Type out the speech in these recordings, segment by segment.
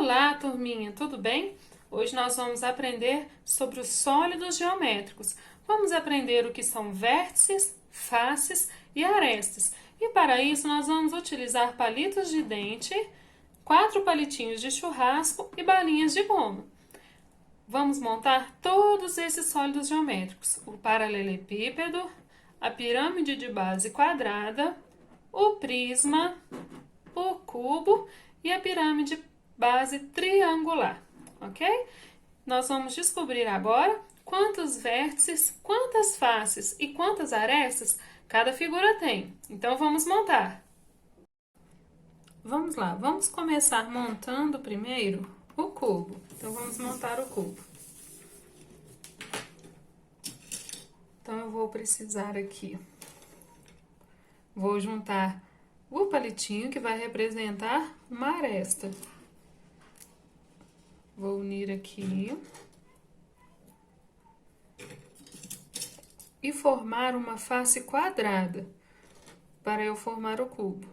Olá, turminha, tudo bem? Hoje nós vamos aprender sobre os sólidos geométricos. Vamos aprender o que são vértices, faces e arestas. E para isso nós vamos utilizar palitos de dente, 4 palitinhos de churrasco e balinhas de goma. Vamos montar todos esses sólidos geométricos: o paralelepípedo, a pirâmide de base quadrada, o prisma, o cubo e a pirâmide base triangular, ok? Nós vamos descobrir agora quantos vértices, quantas faces e quantas arestas cada figura tem. Então vamos montar. Vamos lá, vamos começar montando primeiro o cubo. Então vamos montar o cubo. Então eu vou precisar aqui, vou juntar o palitinho que vai representar uma aresta. Vou unir aqui e formar uma face quadrada para eu formar o cubo.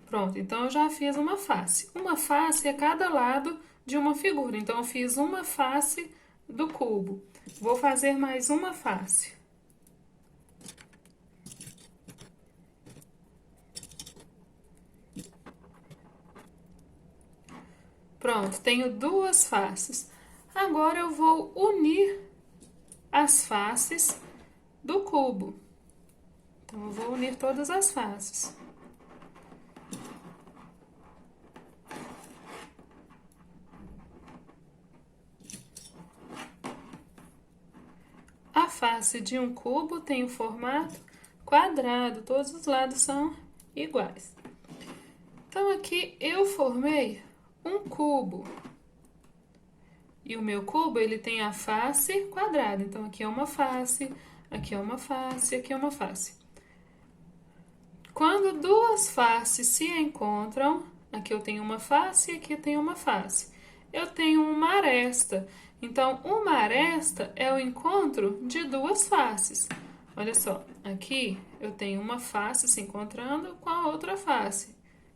Pronto, então eu já fiz uma face. Uma face é cada lado de uma figura, então eu fiz uma face do cubo. Vou fazer mais uma face. Pronto, tenho duas faces. Agora eu vou unir as faces do cubo. Então, eu vou unir todas as faces. A face de um cubo tem o formato quadrado, todos os lados são iguais. Então, aqui eu formei um cubo. E o meu cubo, ele tem a face quadrada. Então, aqui é uma face, aqui é uma face, aqui é uma face. Quando duas faces se encontram, aqui eu tenho uma face e aqui eu tenho uma face. Eu tenho uma aresta. Então, uma aresta é o encontro de duas faces. Olha só, aqui eu tenho uma face se encontrando com a outra face.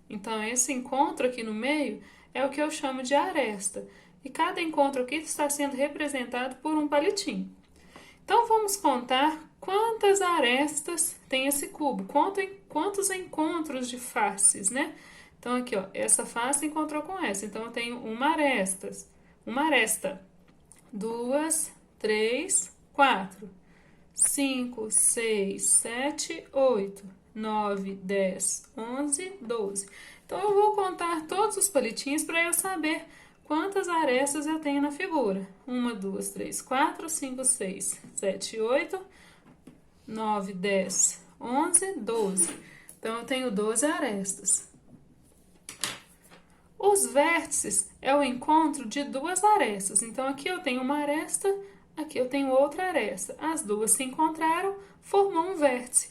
Então, esse encontro aqui no meio é o que eu chamo de aresta. E cada encontro aqui está sendo representado por um palitinho. Então, vamos contar quantas arestas tem esse cubo, quantos encontros de faces, né? Então, aqui, ó, essa face encontrou com essa. Então, eu tenho uma aresta. 2, 3, 4, 5, 6, 7, 8, 9, 10, 11, 12. Então, eu vou contar todos os palitinhos para eu saber quantas arestas eu tenho na figura. 1, 2, 3, 4, 5, 6, 7, 8, 9, 10, 11, 12. Então, eu tenho 12 arestas. Os vértices é o encontro de duas arestas. Então, aqui eu tenho uma aresta, aqui eu tenho outra aresta. As duas se encontraram, formou um vértice.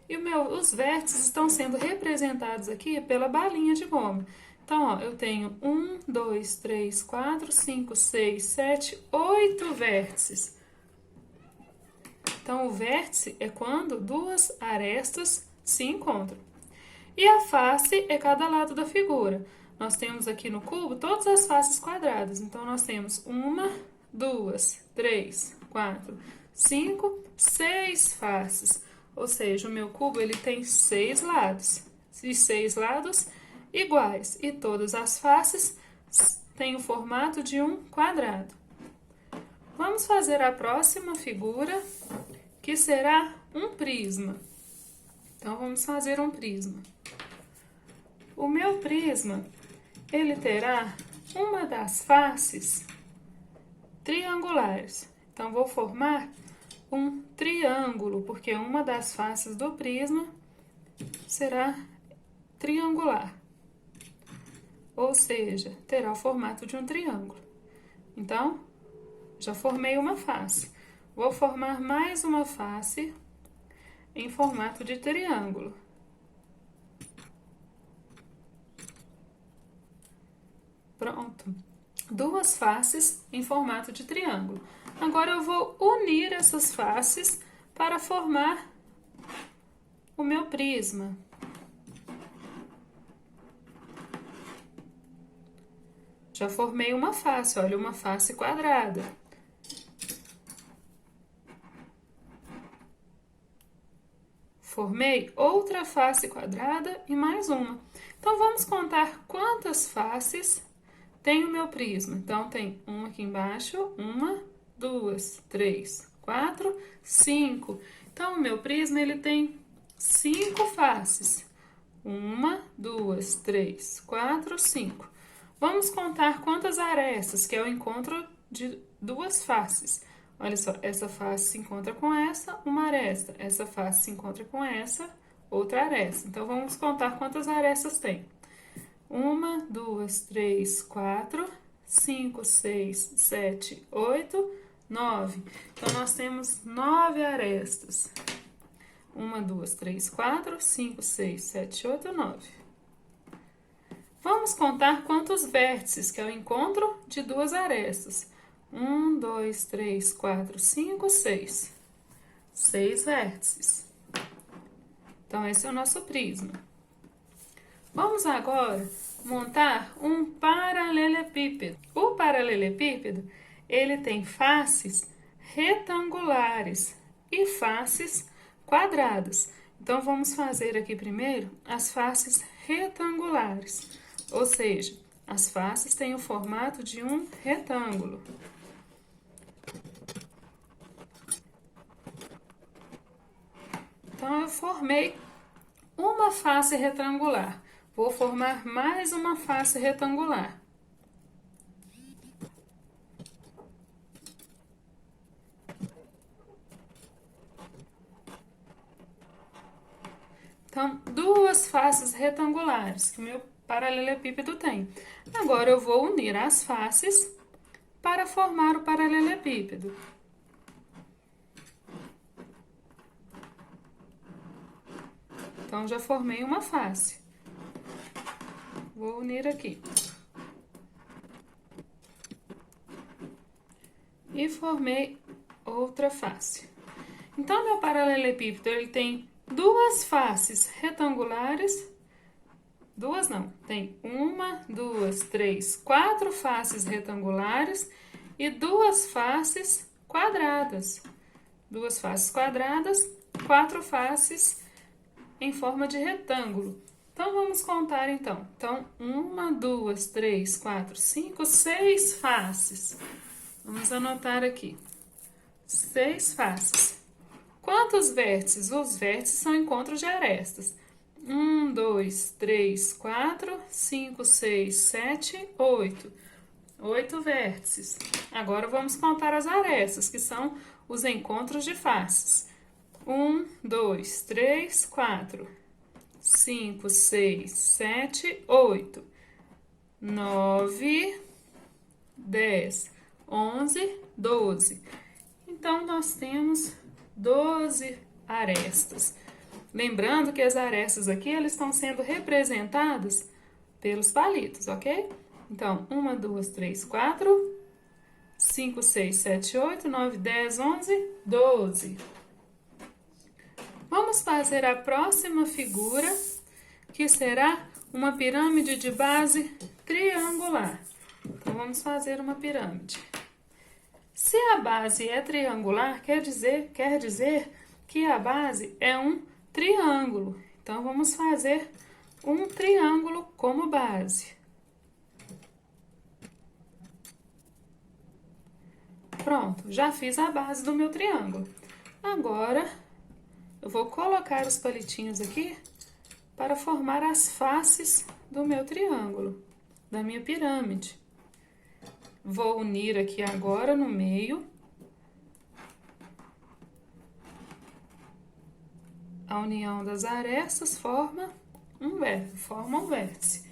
E os vértices estão sendo representados aqui pela balinha de goma. Então, ó, eu tenho 1, 2, 3, 4, 5, 6, 7, 8 vértices. Então, o vértice é quando duas arestas se encontram. E a face é cada lado da figura. Nós temos aqui no cubo todas as faces quadradas. Então, nós temos 1, 2, 3, 4, 5, 6 faces. Ou seja, o meu cubo ele tem 6 lados. E 6 lados iguais. E todas as faces têm o formato de um quadrado. Vamos fazer a próxima figura, que será um prisma. Então, vamos fazer um prisma. O meu prisma, ele terá uma das faces triangulares. Então, vou formar um triângulo, porque uma das faces do prisma será triangular. Ou seja, terá o formato de um triângulo. Então, já formei uma face. Vou formar mais uma face em formato de triângulo. Pronto. Duas faces em formato de triângulo. Agora, eu vou unir essas faces para formar o meu prisma. Já formei uma face, olha, uma face quadrada. Formei outra face quadrada e mais uma. Então, vamos contar quantas faces tem o meu prisma. Então, tem uma aqui embaixo, uma, duas, três, quatro, cinco. Então, o meu prisma, ele tem 5 faces. Uma, duas, três, quatro, 5. Vamos contar quantas arestas, que é o encontro de duas faces. Olha só, essa face se encontra com essa, uma aresta. Essa face se encontra com essa, outra aresta. Então, vamos contar quantas arestas tem. Uma, duas, três, quatro, 5, 6, 7, 8, 9. Então, nós temos 9 arestas. 1, 2, 3, 4, 5, 6, 7, 8, 9. Vamos contar quantos vértices, que é o encontro de duas arestas. 1, 2, 3, 4, 5, 6. 6 vértices. Então, esse é o nosso prisma. Vamos agora montar um paralelepípedo. O paralelepípedo, ele tem faces retangulares e faces quadradas. Então, vamos fazer aqui primeiro as faces retangulares, ou seja, as faces têm o formato de um retângulo. Então, eu formei uma face retangular. Vou formar mais uma face retangular. Então, duas faces retangulares que o meu paralelepípedo tem. Agora, eu vou unir as faces para formar o paralelepípedo. Então, já formei uma face. Vou unir aqui. E formei outra face. Então, meu paralelepípedo, ele tem duas faces retangulares. Duas não, tem uma, duas, três, 4 faces retangulares e duas faces quadradas. Duas faces quadradas, 4 faces em forma de retângulo. Então, vamos contar então. Então, 1, 2, 3, 4, 5, 6 faces. Vamos anotar aqui. 6 faces. Quantos vértices? Os vértices são encontros de arestas. 1, 2, 3, 4, 5, 6, 7, 8. 8 vértices. Agora, vamos contar as arestas, que são os encontros de faces. 1, 2, 3, 4, 5, 6, 7, 8, 9, 10, 11, 12. Então, nós temos 12 arestas. Lembrando que as arestas aqui, elas estão sendo representadas pelos palitos, ok? Então, 1, 2, 3, 4, 5, 6, 7, 8, 9, 10, 11, 12. Vamos fazer a próxima figura, que será uma pirâmide de base triangular. Então, vamos fazer uma pirâmide. Se a base é triangular, quer dizer que a base é um triângulo. Então, vamos fazer um triângulo como base. Pronto, já fiz a base do meu triângulo. Agora, eu vou colocar os palitinhos aqui para formar as faces do meu triângulo, da minha pirâmide. Vou unir aqui agora no meio. A união das arestas forma um vértice.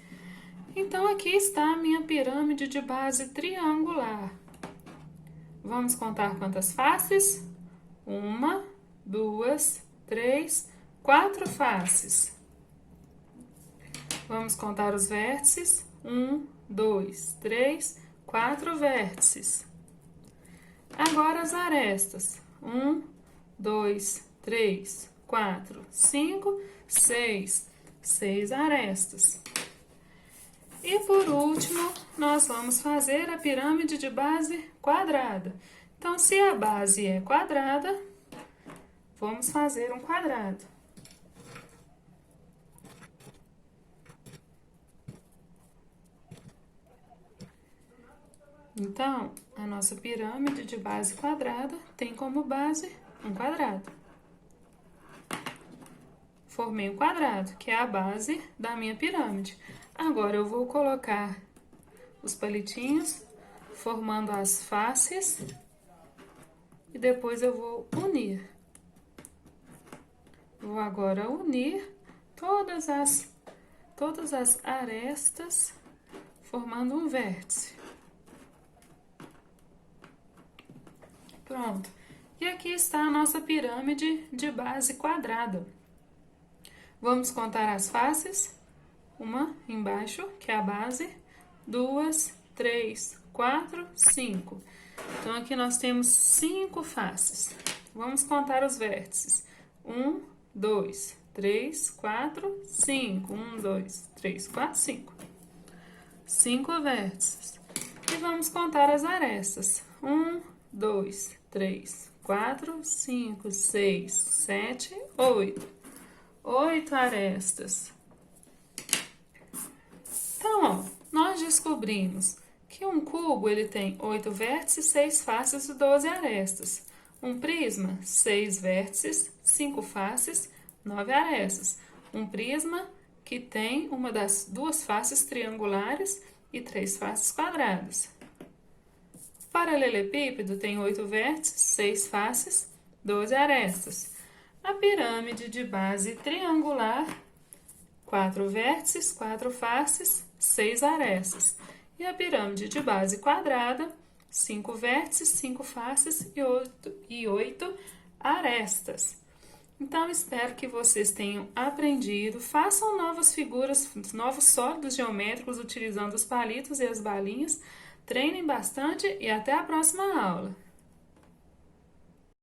Então, aqui está a minha pirâmide de base triangular. Vamos contar quantas faces? 1, 2, 3, 4 faces. Vamos contar os vértices? 1, 2, 3, 4 vértices. Agora as arestas. 1, 2, 3, 4, 5, 6. 6 arestas. E por último, nós vamos fazer a pirâmide de base quadrada. Então, se a base é quadrada, vamos fazer um quadrado. Então, a nossa pirâmide de base quadrada tem como base um quadrado. Formei um quadrado, que é a base da minha pirâmide. Agora, eu vou colocar os palitinhos, formando as faces, e depois eu vou unir. Vou agora unir todas as arestas, formando um vértice. Pronto. E aqui está a nossa pirâmide de base quadrada. Vamos contar as faces. Uma embaixo, que é a base. 2, 3, 4, 5. Então, aqui nós temos 5 faces. Vamos contar os vértices. 1, 2, 3, 4, 5. 1, 2, 3, 4, 5. 5 vértices. E vamos contar as arestas. 1, 2, 3, 4, 5, 6, 7, 8. 8 arestas. Então, ó, nós descobrimos que um cubo ele tem 8 vértices, 6 faces e 12 arestas. Um prisma, 6 vértices, 5 faces, 9 arestas. Um prisma que tem uma das 2 faces triangulares e 3 faces quadradas. Paralelepípedo tem 8 vértices, 6 faces, 12 arestas. A pirâmide de base triangular, 4 vértices, 4 faces, 6 arestas. E a pirâmide de base quadrada, 5 vértices, 5 faces e 8 arestas. Então, espero que vocês tenham aprendido. Façam novas figuras, novos sólidos geométricos utilizando os palitos e as balinhas. Treinem bastante e até a próxima aula!